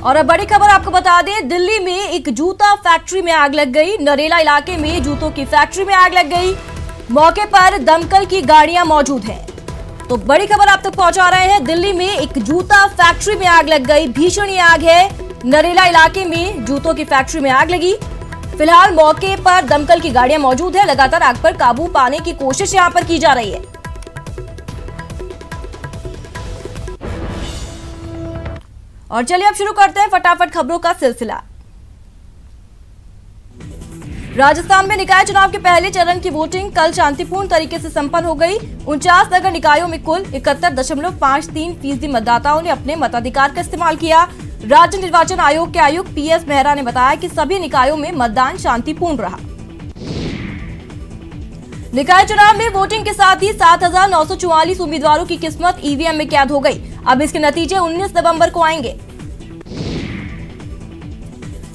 और अब बड़ी खबर आपको बता दें, दिल्ली में एक जूता फैक्ट्री में आग लग गई। नरेला इलाके में जूतों की फैक्ट्री में आग लग गई। मौके पर दमकल की गाड़ियां मौजूद हैं। तो बड़ी खबर आप तक पहुंचा रहे हैं। दिल्ली में एक जूता फैक्ट्री में आग लग गई। भीषण ये आग है। नरेला इलाके में जूतों की फैक्ट्री में आग लगी। फिलहाल मौके पर दमकल की गाड़ियां मौजूद है। लगातार आग पर काबू पाने की कोशिश यहां पर की जा रही है। और चलिए अब शुरू करते हैं फटाफट खबरों का सिलसिला। राजस्थान में निकाय चुनाव के पहले चरण की वोटिंग कल शांतिपूर्ण तरीके से संपन्न हो गई। 49 नगर निकायों में कुल 71.53% मतदाताओं ने अपने मताधिकार का इस्तेमाल किया। राज्य निर्वाचन आयोग के आयुक्त PS मेहरा ने बताया कि सभी निकायों में मतदान शांतिपूर्ण रहा। निकाय चुनाव में वोटिंग के साथ ही 7,944 उम्मीदवारों की किस्मत EVM में कैद हो गई। अब इसके नतीजे 19 नवंबर को आएंगे।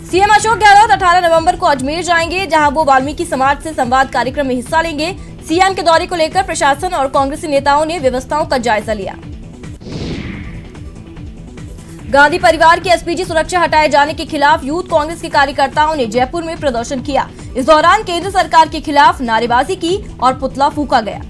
सीएम अशोक गहलोत 18 नवंबर को अजमेर जाएंगे, जहां वो वाल्मीकि समाज से संवाद कार्यक्रम में हिस्सा लेंगे। सीएम के दौरे को लेकर प्रशासन और कांग्रेसी नेताओं ने व्यवस्थाओं का जायजा लिया। गांधी परिवार की एसपीजी सुरक्षा हटाए जाने के खिलाफ यूथ कांग्रेस के कार्यकर्ताओं ने जयपुर में प्रदर्शन किया। इस दौरान केंद्र सरकार के खिलाफ नारेबाजी की और पुतला फूंका गया।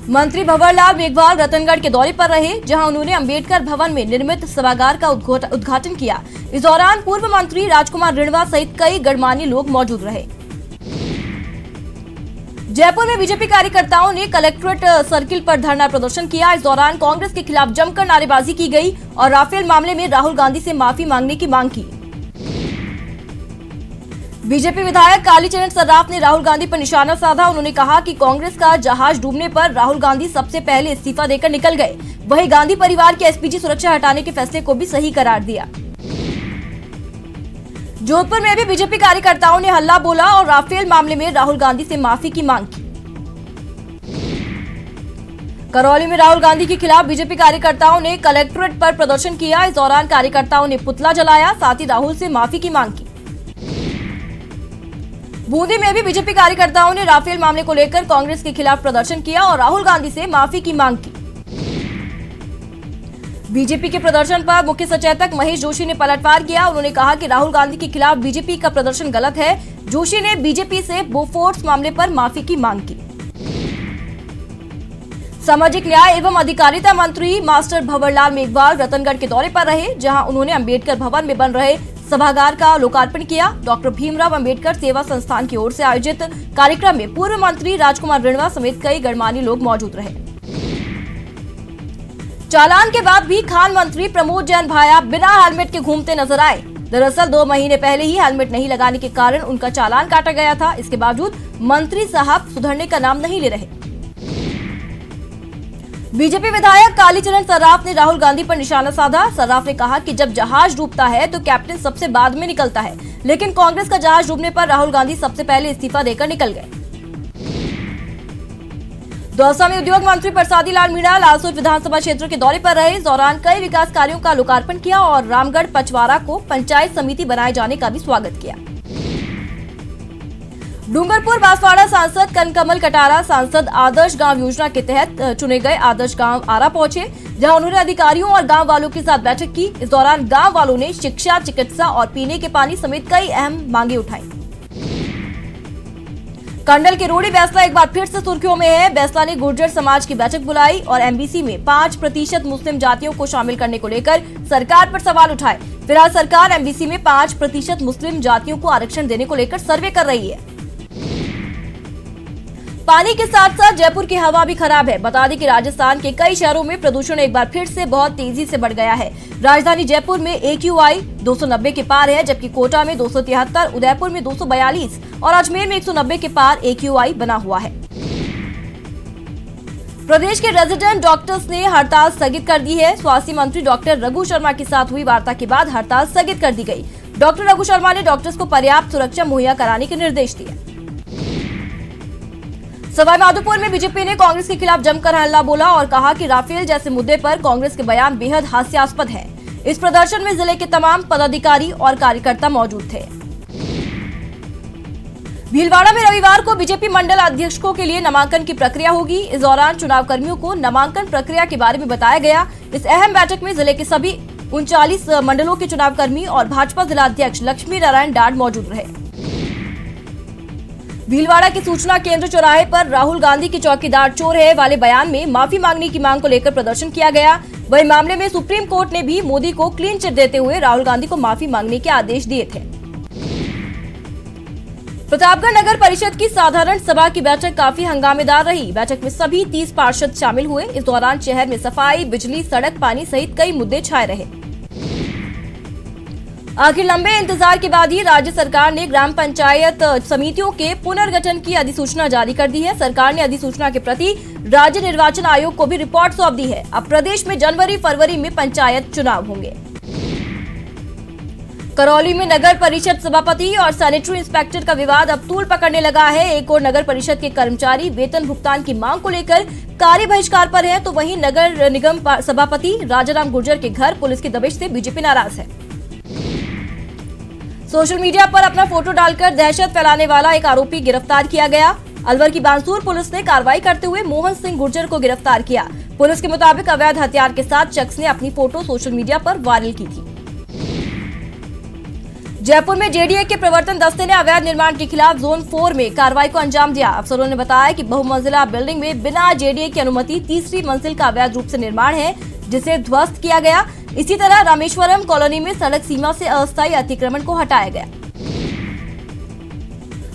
मंत्री भंवरलाल मेघवाल रतनगढ़ के दौरे पर रहे, जहां उन्होंने अंबेडकर भवन में निर्मित सभागार का उद्घाटन किया। इस दौरान पूर्व मंत्री राजकुमार रिणवा सहित कई गणमान्य लोग मौजूद रहे। जयपुर में बीजेपी कार्यकर्ताओं ने कलेक्ट्रेट सर्किल पर धरना प्रदर्शन किया। इस दौरान कांग्रेस के खिलाफ जमकर नारेबाजी की गई और राफेल मामले में राहुल गांधी से माफी मांगने की मांग की। बीजेपी विधायक कालीचरण सर्राफ ने राहुल गांधी पर निशाना साधा। उन्होंने कहा कि कांग्रेस का जहाज डूबने पर राहुल गांधी सबसे पहले इस्तीफा देकर निकल गए। वहीं गांधी परिवार के एसपीजी सुरक्षा हटाने के फैसले को भी सही करार दिया। जोधपुर में भी बीजेपी कार्यकर्ताओं ने हल्ला बोला और राफेल मामले में राहुल गांधी से माफी की मांग की। करौली में राहुल गांधी के खिलाफ बीजेपी कार्यकर्ताओं ने कलेक्ट्रेट पर प्रदर्शन किया। इस दौरान कार्यकर्ताओं ने पुतला जलाया, साथ ही राहुल से माफी की मांग की। बूंदी में भी बीजेपी कार्यकर्ताओं ने राफेल मामले को लेकर कांग्रेस के खिलाफ प्रदर्शन किया और राहुल गांधी से माफी की मांग की। बीजेपी के प्रदर्शन पर मुख्य सचेतक महेश जोशी ने पलटवार किया। उन्होंने कहा कि राहुल गांधी के खिलाफ बीजेपी का प्रदर्शन गलत है। जोशी ने बीजेपी से बोफोर्स मामले पर माफी की मांग की। सामाजिक न्याय एवं अधिकारिता मंत्री मास्टर भंवरलाल मेघवाल रतनगढ़ के दौरे पर रहे, जहां उन्होंने अंबेडकर भवन में बन रहे सभागार का लोकार्पण किया। डॉक्टर भीमराव अंबेडकर सेवा संस्थान की ओर से आयोजित कार्यक्रम में पूर्व मंत्री राजकुमार रिणवा समेत कई गणमान्य लोग मौजूद रहे। चालान के बाद भी खान मंत्री प्रमोद जैन भाया बिना हेलमेट के घूमते नजर आए। दरअसल 2 महीने पहले ही हेलमेट नहीं लगाने के कारण उनका चालान काटा गया था। इसके बावजूद मंत्री साहब सुधरने का नाम नहीं ले रहे। बीजेपी विधायक कालीचरण सर्राफ ने राहुल गांधी पर निशाना साधा। सर्राफ ने कहा कि जब जहाज डूबता है तो कैप्टन सबसे बाद में निकलता है, लेकिन कांग्रेस का जहाज डूबने पर राहुल गांधी सबसे पहले इस्तीफा देकर निकल गए। दौसा में उद्योग मंत्री प्रसादी लाल मीणा लालसोट विधानसभा क्षेत्र के दौरे पर रहे। इस दौरान कई विकास कार्यों का लोकार्पण किया और रामगढ़ पचवाड़ा को पंचायत समिति बनाए जाने का भी स्वागत किया। डूंगरपुर बांसवाड़ा सांसद कनकमल कटारा सांसद आदर्श गांव योजना के तहत चुने गए आदर्श गांव आरा पहुंचे, जहां उन्होंने अधिकारियों और गांव वालों के साथ बैठक की। इस दौरान गांव वालों ने शिक्षा, चिकित्सा और पीने के पानी समेत कई अहम मांगे उठाई। कंडल के रोड़ी बैसला एक बार फिर से सुर्खियों में है। बैसला ने गुर्जर समाज की बैठक बुलाई और MBC में 5% मुस्लिम जातियों को शामिल करने को लेकर सरकार पर सवाल उठाए। फिलहाल सरकार MBC में 5% मुस्लिम जातियों को आरक्षण देने को लेकर सर्वे कर रही है। पानी के साथ साथ जयपुर की हवा भी खराब है। बता दें कि राजस्थान के कई शहरों में प्रदूषण एक बार फिर से बहुत तेजी से बढ़ गया है। राजधानी जयपुर में AQI 290 के पार है, जबकि कोटा में 273, उदयपुर में 242 और अजमेर में 190 के पार AQI बना हुआ है। प्रदेश के रेजिडेंट डॉक्टर्स ने हड़ताल स्थगित कर दी है। स्वास्थ्य मंत्री डॉक्टर रघु शर्मा के साथ हुई वार्ता के बाद हड़ताल स्थगित कर दी गई। डॉक्टर रघु शर्मा ने डॉक्टर्स को पर्याप्त सुरक्षा मुहैया कराने के निर्देश दिए। सवाईमाधोपुर में बीजेपी ने कांग्रेस के खिलाफ जमकर हल्ला बोला और कहा कि राफेल जैसे मुद्दे पर कांग्रेस के बयान बेहद हास्यास्पद है। इस प्रदर्शन में जिले के तमाम पदाधिकारी और कार्यकर्ता मौजूद थे। भीलवाड़ा में रविवार को बीजेपी मंडल अध्यक्षों के लिए नामांकन की प्रक्रिया होगी। इस दौरान चुनाव कर्मियों को नामांकन प्रक्रिया के बारे में बताया गया। इस अहम बैठक में जिले के सभी 39 मंडलों के चुनाव कर्मी और भाजपा जिलाध्यक्ष लक्ष्मी नारायण डाड मौजूद रहे। भीलवाड़ा के सूचना केंद्र चौराहे पर राहुल गांधी की चौकीदार चोर है वाले बयान में माफी मांगने की मांग को लेकर प्रदर्शन किया गया। वही मामले में सुप्रीम कोर्ट ने भी मोदी को क्लीन चिट देते हुए राहुल गांधी को माफी मांगने के आदेश दिए थे। प्रतापगढ़ नगर परिषद की साधारण सभा की बैठक काफी हंगामेदार रही। बैठक में सभी 30 पार्षद शामिल हुए। इस दौरान शहर में सफाई, बिजली, सड़क, पानी सहित कई मुद्दे छाए रहे। आखिर लंबे इंतजार के बाद ही राज्य सरकार ने ग्राम पंचायत समितियों के पुनर्गठन की अधिसूचना जारी कर दी है। सरकार ने अधिसूचना के प्रति राज्य निर्वाचन आयोग को भी रिपोर्ट सौंप दी है। अब प्रदेश में जनवरी-फरवरी में पंचायत चुनाव होंगे। करौली में नगर परिषद सभापति और सैनिटरी इंस्पेक्टर का विवाद अब तूल पकड़ने लगा है। एक और नगर परिषद के कर्मचारी वेतन भुगतान की मांग को लेकर कार्य बहिष्कार पर है, तो वहीं नगर निगम सभापति राजाराम गुर्जर के घर पुलिस की दबिश से बीजेपी नाराज है। सोशल मीडिया पर अपना फोटो डालकर दहशत फैलाने वाला एक आरोपी गिरफ्तार किया गया। अलवर की बांसूर पुलिस ने कार्रवाई करते हुए मोहन सिंह गुर्जर को गिरफ्तार किया। पुलिस के मुताबिक अवैध हथियार के साथ शख्स ने अपनी फोटो सोशल मीडिया पर वायरल की थी। जयपुर में जेडीए के प्रवर्तन दस्ते ने अवैध निर्माण के खिलाफ जोन 4 में कार्रवाई को अंजाम दिया। अफसरों ने बताया कि बहुमंजिला बिल्डिंग में बिना जेडीए की अनुमति तीसरी मंजिल का अवैध रूप से निर्माण है, जिसे ध्वस्त किया गया। इसी तरह रामेश्वरम कॉलोनी में सड़क सीमा से अस्थायी अतिक्रमण को हटाया गया।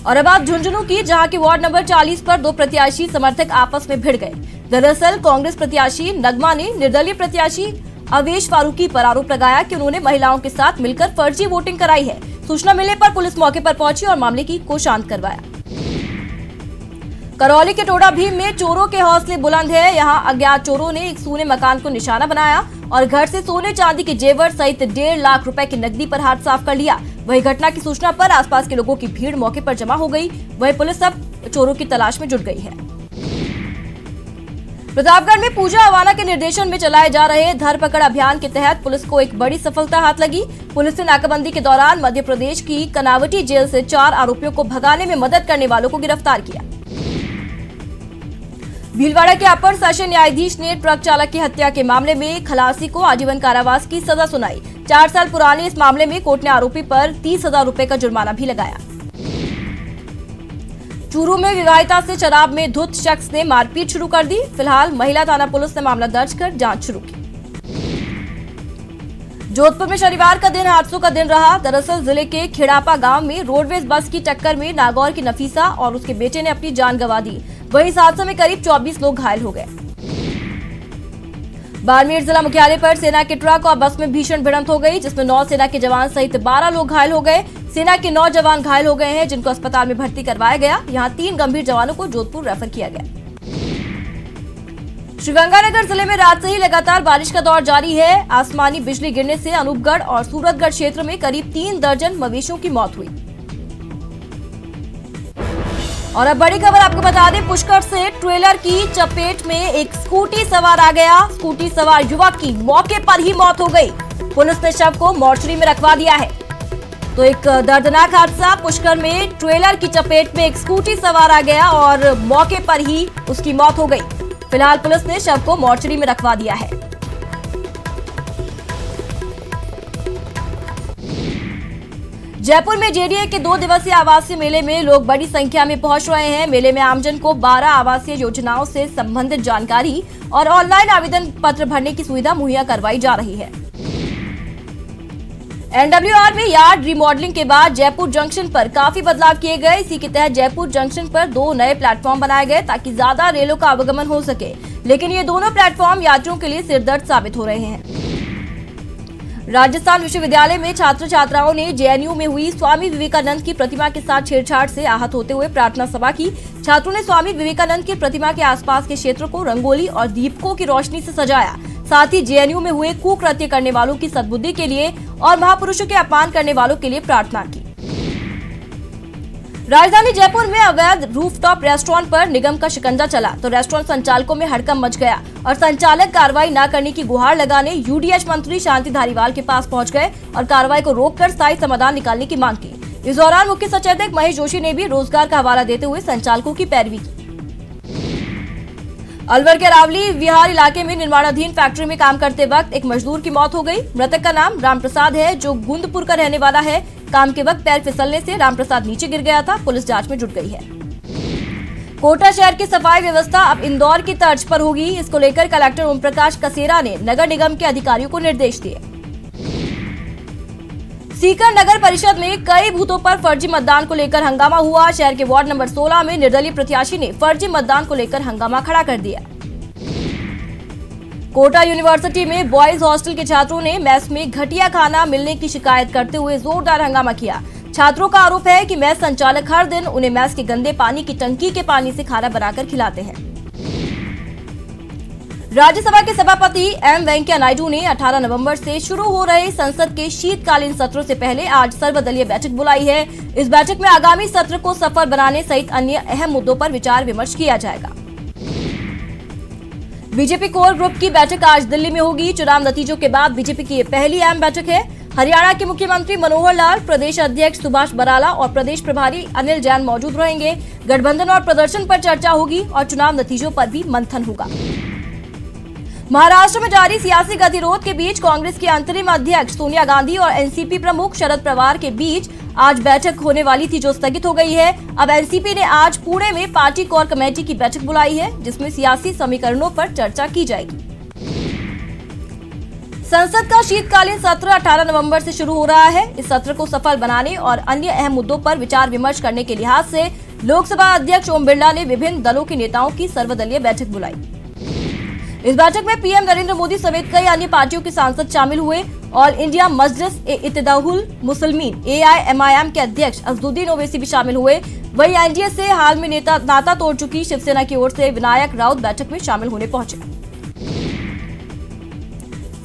और अब बात झुंझुनू की, जहां के वार्ड नंबर 40 पर दो प्रत्याशी समर्थक आपस में भिड़ गए। दरअसल कांग्रेस प्रत्याशी नगमा ने निर्दलीय प्रत्याशी अवेश फारूकी पर आरोप लगाया कि उन्होंने महिलाओं के साथ मिलकर फर्जी वोटिंग कराई है। सूचना मिलने पर पुलिस मौके पर पहुंची और मामले को शांत करवाया। करौली के टोडा भीम में चोरों के हौसले बुलंद है। यहां अज्ञात चोरों ने एक सोने मकान को निशाना बनाया और घर से सोने चांदी के जेवर सहित 1.5 लाख रुपए की नकदी पर हाथ साफ कर लिया। वही घटना की सूचना पर आसपास के लोगों की भीड़ मौके पर जमा हो गई। वही पुलिस अब चोरों की तलाश में जुट गई है। प्रतापगढ़ में पूजा अवाना के निर्देशन में चलाए जा रहे धरपकड़ अभियान के तहत पुलिस को एक बड़ी सफलता हाथ लगी। पुलिस ने नाकाबंदी के दौरान मध्य प्रदेश की कनावटी जेल से 4 आरोपियों को भगाने में मदद करने वालों को गिरफ्तार किया। भीलवाड़ा के अपर सेशन न्यायाधीश ने ट्रक चालक की हत्या के मामले में खलासी को आजीवन कारावास की सजा सुनाई। 4 साल पुराने इस मामले में कोर्ट ने आरोपी पर 30,000 रुपए का जुर्माना भी लगाया। चूरू में विवाहिता से शराब में धुत शख्स ने मारपीट शुरू कर दी। फिलहाल महिला थाना पुलिस ने मामला दर्ज कर जांच शुरू की। जोधपुर में शनिवार का दिन हादसों का दिन रहा। दरअसल जिले के खिड़ापा गांव में रोडवेज बस की टक्कर में नागौर की नफीसा और उसके बेटे ने अपनी जान गंवा दी। वहीं इस हादसे में करीब 24 लोग घायल हो गए। बाड़मेर जिला मुख्यालय पर सेना के ट्रक और बस में भीषण भिड़ंत हो गई, जिसमें 9 सेना के जवान सहित 12 लोग घायल हो गए। सेना के 9 जवान घायल हो गए हैं, जिनको अस्पताल में भर्ती करवाया गया। यहां 3 गंभीर जवानों को जोधपुर रेफर किया गया। श्रीगंगानगर जिले में रात से ही लगातार बारिश का दौर जारी है। आसमानी बिजली गिरने से अनूपगढ़ और सूरतगढ़ क्षेत्र में करीब 3 दर्जन मवेशियों की मौत हुई। और अब बड़ी खबर आपको बता दें, पुष्कर से ट्रेलर की चपेट में एक स्कूटी सवार आ गया। स्कूटी सवार युवक की मौके पर ही मौत हो गई। पुलिस ने शव को मोर्चरी में रखवा दिया है। तो एक दर्दनाक हादसा, पुष्कर में ट्रेलर की चपेट में एक स्कूटी सवार आ गया और मौके पर ही उसकी मौत हो गई। फिलहाल पुलिस ने शव को मोर्चरी में रखवा दिया है। जयपुर में जेडीए के 2 दिवसीय आवासीय मेले में लोग बड़ी संख्या में पहुंच रहे हैं। मेले में आमजन को 12 आवासीय योजनाओं से संबंधित जानकारी और ऑनलाइन आवेदन पत्र भरने की सुविधा मुहैया करवाई जा रही है। एनडब्ल्यूआर में यार्ड रिमॉडलिंग के बाद जयपुर जंक्शन पर काफी बदलाव किए गए। इसी के तहत जयपुर जंक्शन पर 2 नए प्लेटफॉर्म बनाए गए ताकि ज्यादा रेलों का आवागमन हो सके, लेकिन ये दोनों प्लेटफॉर्म यात्रियों के लिए सिरदर्द साबित हो रहे हैं। राजस्थान विश्वविद्यालय में छात्र छात्राओं ने जेएनयू में हुई स्वामी विवेकानंद की प्रतिमा के साथ छेड़छाड़ से आहत होते हुए प्रार्थना सभा की। छात्रों ने स्वामी विवेकानंद की प्रतिमा के आसपास के क्षेत्र को रंगोली और दीपकों की रोशनी से सजाया। साथ ही जेएनयू में हुए कुकृत्य करने वालों की सद्बुद्धि के लिए और महापुरुषों के अपमान करने वालों के लिए प्रार्थना की। राजधानी जयपुर में अवैध रूफटॉप रेस्टोरेंट पर निगम का शिकंजा चला तो रेस्टोरेंट संचालकों में हड़कंप मच गया और संचालक कार्रवाई न करने की गुहार लगाने यूडीएच मंत्री शांति धारीवाल के पास पहुंच गए और कार्रवाई को रोककर स्थायी समाधान निकालने की मांग की। इस दौरान मुख्य सचेतक महेश जोशी ने भी रोजगार का हवाला देते हुए संचालकों की पैरवी की। अलवर के रावली विहार इलाके में निर्माणाधीन फैक्ट्री में काम करते वक्त एक मजदूर की मौत हो गई। मृतक का नाम रामप्रसाद है, जो गुंदपुर का रहने वाला है। काम के वक्त पैर फिसलने से रामप्रसाद नीचे गिर गया था। पुलिस जांच में जुट गई है। कोटा शहर की सफाई व्यवस्था अब इंदौर की तर्ज पर होगी। इसको लेकर कलेक्टर ओम प्रकाश कसेरा ने नगर निगम के अधिकारियों को निर्देश दिए। सीकर नगर परिषद में कई बूथों पर फर्जी मतदान को लेकर हंगामा हुआ। शहर के वार्ड नंबर 16 में निर्दलीय प्रत्याशी ने फर्जी मतदान को लेकर हंगामा खड़ा कर दिया। कोटा यूनिवर्सिटी में बॉयज हॉस्टल के छात्रों ने मेस में घटिया खाना मिलने की शिकायत करते हुए जोरदार हंगामा किया। छात्रों का आरोप है कि मेस संचालक हर दिन उन्हें मेस के गंदे पानी की टंकी के पानी से खाना बनाकर खिलाते हैं। राज्यसभा के सभापति एम वेंकैया नायडू ने 18 नवंबर से शुरू हो रहे संसद के शीतकालीन सत्र से पहले आज सर्वदलीय बैठक बुलाई है। इस बैठक में आगामी सत्र को सफल बनाने सहित अन्य अहम मुद्दों पर विचार विमर्श किया जाएगा। बीजेपी कोर ग्रुप की बैठक आज दिल्ली में होगी। चुनाव नतीजों के बाद बीजेपी की ये पहली अहम बैठक है। हरियाणा के मुख्यमंत्री मनोहर लाल, प्रदेश अध्यक्ष सुभाष बराला और प्रदेश प्रभारी अनिल जैन मौजूद रहेंगे। गठबंधन और प्रदर्शन पर चर्चा होगी और चुनाव नतीजों पर भी मंथन होगा। महाराष्ट्र में जारी सियासी गतिरोध के बीच कांग्रेस की अंतरिम अध्यक्ष सोनिया गांधी और एनसीपी प्रमुख शरद पवार के बीच आज बैठक होने वाली थी, जो स्थगित हो गई है। अब एनसीपी ने आज पुणे में पार्टी कोर कमेटी की बैठक बुलाई है, जिसमें सियासी समीकरणों पर चर्चा की जाएगी। संसद का शीतकालीन सत्र 18 नवंबर से शुरू हो रहा है। इस सत्र को सफल बनाने और अन्य अहम मुद्दों पर विचार विमर्श करने के लिहाज से लोकसभा अध्यक्ष ओम बिरला ने विभिन्न दलों के नेताओं की सर्वदलीय बैठक बुलाई। इस बैठक में पीएम नरेंद्र मोदी समेत कई अन्य पार्टियों के सांसद शामिल हुए। ऑल इंडिया मजलिस-ए-इत्तेहादुल मुस्लिमीन AIMIM के अध्यक्ष असदुद्दीन ओवैसी भी शामिल हुए। वहीं एनडीए से हाल में नाता तोड़ चुकी शिवसेना की ओर से विनायक राउत बैठक में शामिल होने पहुंचे।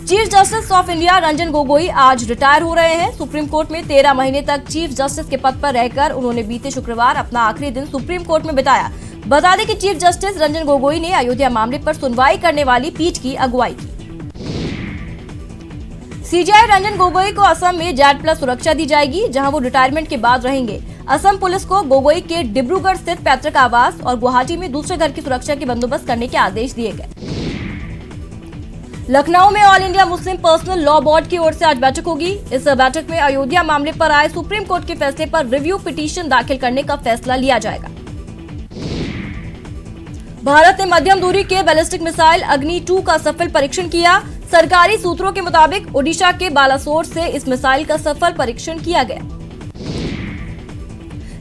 Chief justice of India Ranjan Gogoi आज रिटायर हो रहे हैं। सुप्रीम कोर्ट में 13 महीने तक चीफ जस्टिस के पद पर रहकर उन्होंने बीते शुक्रवार अपना आखिरी दिन सुप्रीम कोर्ट में बिताया। बता दें कि चीफ जस्टिस रंजन गोगोई ने अयोध्या मामले पर सुनवाई करने वाली पीठ की अगुवाई की। सीजेआई रंजन गोगोई को असम में जेड+ सुरक्षा दी जाएगी, जहां वो रिटायरमेंट के बाद रहेंगे। असम पुलिस को गोगोई के डिब्रूगढ़ स्थित पैतृक आवास और गुवाहाटी में दूसरे घर की सुरक्षा के बंदोबस्त करने के आदेश दिए गए। लखनऊ में all India Muslim personal law board की ओर से आज बैठक होगी। इस बैठक में अयोध्या मामले पर आए सुप्रीम कोर्ट के फैसले पर रिव्यू पिटीशन दाखिल करने का फैसला लिया जाएगा। भारत ने मध्यम दूरी के बैलिस्टिक मिसाइल अग्नि 2 का सफल परीक्षण किया। सरकारी सूत्रों के मुताबिक ओडिशा के बालासोर से इस मिसाइल का सफल परीक्षण किया गया।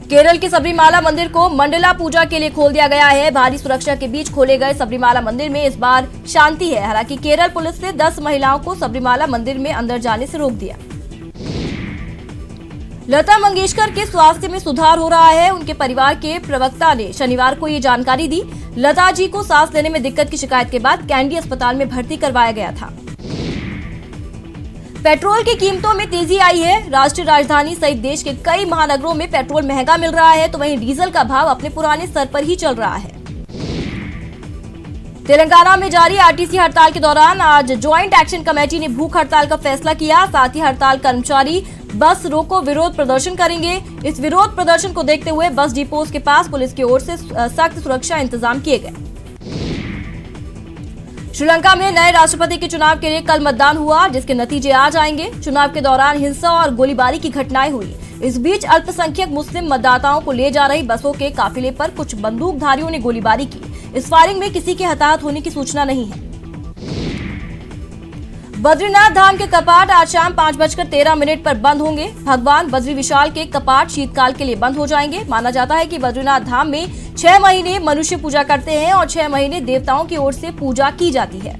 केरल के सबरीमाला मंदिर को मंडला पूजा के लिए खोल दिया गया है। भारी सुरक्षा के बीच खोले गए सबरीमाला मंदिर में इस बार शांति है। हालांकि केरल पुलिस ने 10 महिलाओं को सबरीमाला मंदिर में अंदर जाने से रोक दिया। लता मंगेशकर के स्वास्थ्य में सुधार हो रहा है। उनके परिवार के प्रवक्ता ने शनिवार को ये जानकारी दी। लता जी को सांस लेने में दिक्कत की शिकायत के बाद कैंडी अस्पताल में भर्ती करवाया गया था। पेट्रोल की कीमतों में तेजी आई है। राष्ट्रीय राजधानी सहित देश के कई महानगरों में पेट्रोल महंगा मिल रहा है, तो वहीं डीजल का भाव अपने पुराने स्तर पर ही चल रहा है। तेलंगाना में जारी आरटीसी हड़ताल के दौरान आज ज्वाइंट एक्शन कमेटी ने भूख हड़ताल का फैसला किया। साथ ही हड़ताल कर्मचारी बस रोको विरोध प्रदर्शन करेंगे। इस विरोध प्रदर्शन को देखते हुए बस डिपोज के पास पुलिस की ओर से सख्त सुरक्षा इंतजाम किए गए। श्रीलंका में नए राष्ट्रपति के चुनाव के लिए कल मतदान हुआ, जिसके नतीजे आज आएंगे। चुनाव के दौरान हिंसा और गोलीबारी की घटनाएं हुई। इस बीच अल्पसंख्यक मुस्लिम मतदाताओं को ले जा रही बसों के काफिले पर कुछ बंदूकधारियों ने गोलीबारी की। इस फायरिंग में किसी के हताहत होने की सूचना नहीं है। बद्रीनाथ धाम के कपाट आज शाम 5:13 पर बंद होंगे। भगवान बद्री विशाल के कपाट शीतकाल के लिए बंद हो जाएंगे। माना जाता है कि बद्रीनाथ धाम में 6 महीने मनुष्य पूजा करते हैं और 6 महीने देवताओं की ओर से पूजा की जाती है।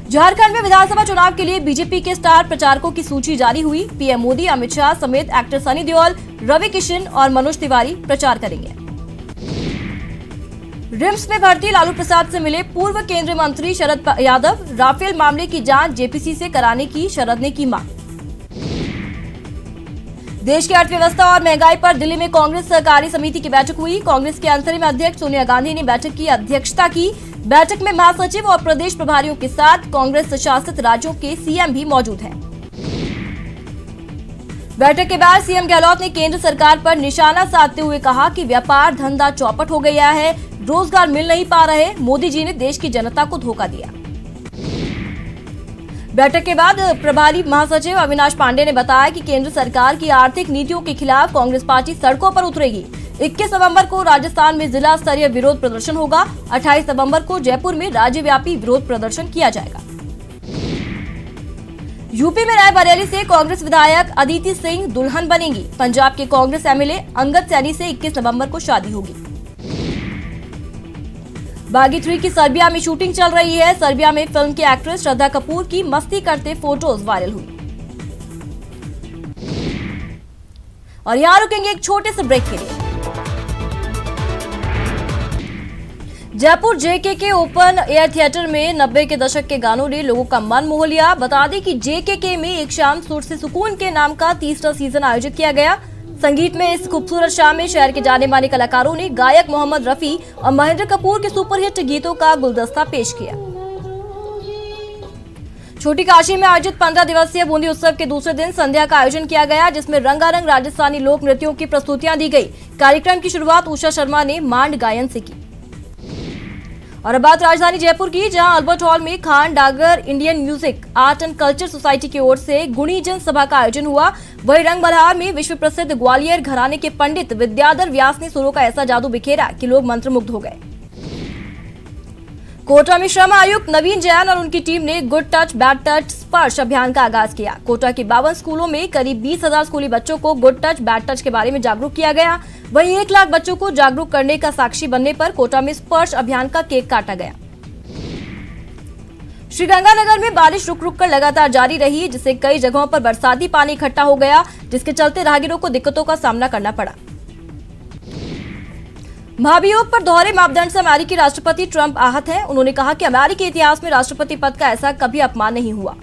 झारखंड में विधानसभा चुनाव के लिए बीजेपी के स्टार प्रचारकों की सूची जारी हुई। पीएम मोदी, अमित शाह समेत एक्टर सनी देओल, रवि किशन और मनोज तिवारी प्रचार करेंगे। रिम्स में भर्ती लालू प्रसाद से मिले पूर्व केंद्रीय मंत्री शरद यादव। राफेल मामले की जांच जेपीसी से कराने की शरद ने की मांग। देश की अर्थव्यवस्था और महंगाई पर दिल्ली में कांग्रेस सहकारी समिति की बैठक हुई। कांग्रेस के अंतरिम अध्यक्ष सोनिया गांधी ने बैठक की अध्यक्षता की। बैठक में महासचिव और प्रदेश प्रभारियों के साथ कांग्रेस शासित राज्यों के सीएम भी मौजूद हैं। बैठक के बाद सीएम गहलोत ने केंद्र सरकार पर निशाना साधते हुए कहा कि व्यापार धंधा चौपट हो गया है। रोजगार मिल नहीं पा रहे, मोदी जी ने देश की जनता को धोखा दिया। बैठक के बाद प्रभारी महासचिव अविनाश पांडे ने बताया कि केंद्र सरकार की आर्थिक नीतियों के खिलाफ कांग्रेस पार्टी सड़कों पर उतरेगी। 21 नवंबर को राजस्थान में जिला स्तरीय विरोध प्रदर्शन होगा। 28 नवंबर को जयपुर में राज्यव्यापी विरोध प्रदर्शन किया जाएगा। यूपी में रायबरेली से कांग्रेस विधायक अदिति सिंह दुल्हन बनेंगी। पंजाब के कांग्रेस एमएलए अंगद सैनी से 21 नवंबर को शादी होगी। बागी 3 की सर्बिया में शूटिंग चल रही है। सर्बिया में फिल्म की एक्ट्रेस श्रद्धा कपूर की मस्ती करते फोटोज वायरल हुई। और यहां रुकेंगे एक छोटे से ब्रेक के लिए। जयपुर जेकेके ओपन एयर थिएटर में 90 के दशक के गानों ने लोगों का मन मोह लिया। बता दें कि जेकेके में एक शाम सुर से सुकून के नाम का तीसरा सीजन आयोजित किया गया। संगीत में इस खूबसूरत शाम में शहर के जाने माने कलाकारों ने गायक मोहम्मद रफी और महेंद्र कपूर के सुपरहिट गीतों का गुलदस्ता पेश किया। छोटी काशी में आयोजित 15 दिवसीय बूंदी उत्सव के दूसरे दिन संध्या का आयोजन किया गया, जिसमें रंगारंग राजस्थानी लोक नृत्यों की प्रस्तुतियां दी गई। कार्यक्रम की शुरुआत उषा शर्मा ने मांड गायन से की। और अब बात राजधानी जयपुर की, जहां अल्बर्ट हॉल में Khan Dagar Indian music art and culture society की ओर से गुणीजन सभा का आयोजन हुआ। वहीं रंग बलहार में विश्व प्रसिद्ध ग्वालियर घराने के पंडित विद्याधर व्यास ने सुरों का ऐसा जादू बिखेरा कि लोग मंत्रमुग्ध हो गए। कोटा में श्रम आयुक्त नवीन जैन और उनकी टीम ने गुड टच बैड टच स्पर्श अभियान का आगाज किया। कोटा के 52 स्कूलों में करीब 20,000 स्कूली बच्चों को गुड टच बैड टच के बारे में जागरूक किया गया। वहीं 1 लाख बच्चों को जागरूक करने का साक्षी बनने पर कोटा में स्पर्श अभियान का केक काटा गया। श्रीगंगानगर में बारिश रुक रुक कर लगातार जारी रही, जिससे कई जगहों पर बरसाती पानी इकट्ठा हो गया, जिसके चलते राहगीरों को दिक्कतों का सामना करना पड़ा। महाभियोग पर दोहरे मापदंड से अमेरिकी राष्ट्रपति ट्रंप आहत हैं। उन्होंने कहा कि अमेरिकी इतिहास में राष्ट्रपति पद का ऐसा कभी अपमान नहीं हुआ।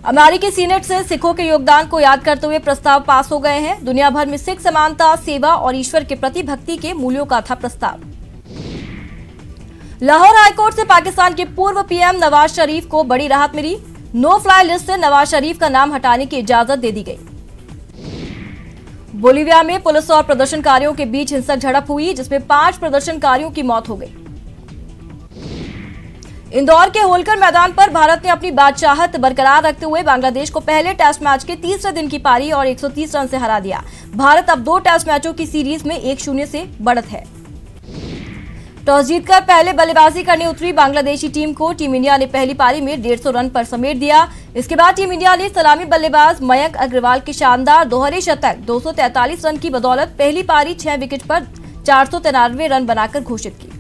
अमेरिकी सीनेट से सिखों के योगदान को याद करते हुए प्रस्ताव पास हो गए हैं। दुनिया भर में सिख समानता, सेवा और ईश्वर के प्रति भक्ति के मूल्यों का था प्रस्ताव। लाहौर हाईकोर्ट से पाकिस्तान के पूर्व पीएम नवाज शरीफ को बड़ी राहत मिली। नो फ्लाई लिस्ट से नवाज शरीफ का नाम हटाने की इजाजत दे दी गई। बोलीविया में पुलिस और प्रदर्शनकारियों के बीच हिंसक झड़प हुई, जिसमें 5 प्रदर्शनकारियों की मौत हो गई। इंदौर के होलकर मैदान पर भारत ने अपनी बादशाहत बरकरार रखते हुए बांग्लादेश को पहले टेस्ट मैच के तीसरे दिन की पारी और 130 रन से हरा दिया। भारत अब 2 टेस्ट मैचों की सीरीज में 1-0 से बढ़त है। टॉस जीतकर पहले बल्लेबाजी करने उतरी बांग्लादेशी टीम को टीम इंडिया ने पहली पारी में 150 रन पर समेट दिया। इसके बाद टीम इंडिया ने सलामी बल्लेबाज मयंक अग्रवाल के शानदार दोहरे शतक 243 रन की बदौलत पहली पारी 6 विकेट पर 493 रन बनाकर घोषित की।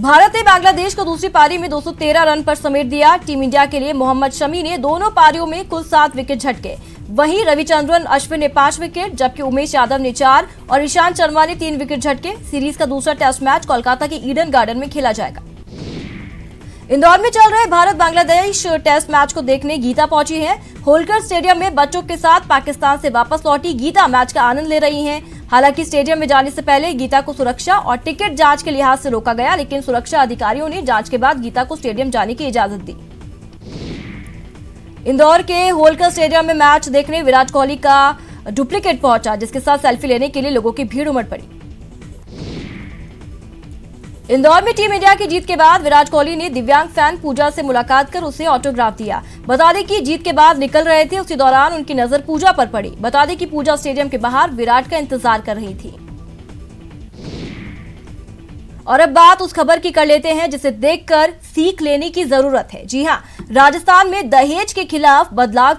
भारत ने बांग्लादेश को दूसरी पारी में 213 रन पर समेट दिया। टीम इंडिया के लिए मोहम्मद शमी ने दोनों पारियों में कुल 7 विकेट झटके। वहीं रविचंद्रन अश्विन ने 5 विकेट, जबकि उमेश यादव ने 4 और ईशांत शर्मा ने 3 विकेट झटके। सीरीज का दूसरा टेस्ट मैच कोलकाता के ईडन गार्डन में खेला जाएगा। इंदौर में चल रहे भारत बांग्लादेश टेस्ट मैच को देखने गीता पहुंची है। होलकर स्टेडियम में बच्चों के साथ पाकिस्तान से वापस लौटी गीता मैच का आनंद ले रही हैं। हालांकि स्टेडियम में जाने से पहले गीता को सुरक्षा और टिकट जांच के लिहाज से रोका गया, लेकिन सुरक्षा अधिकारियों ने जांच के बाद गीता को स्टेडियम जाने की इजाजत दी। इंदौर के होलकर स्टेडियम में मैच देखने विराट कोहली का डुप्लीकेट पहुंचा, जिसके साथ सेल्फी लेने के लिए लोगों की भीड़ उमड़ पड़ी। इंदौर में टीम इंडिया की जीत के बाद विराट कोहली ने दिव्यांग फैन पूजा से मुलाकात कर उसे ऑटोग्राफ दिया। बता दें कि जीत के बाद निकल रहे थे, उसी दौरान उनकी नजर पूजा पर पड़ी। बता दें कि पूजा स्टेडियम के बाहर विराट का इंतजार कर रही थी। और अब बात उस खबर की कर लेते हैं जिसे देखकर सीख लेने की जरूरत है। जी हां, राजस्थान में दहेज के खिलाफ बदलाव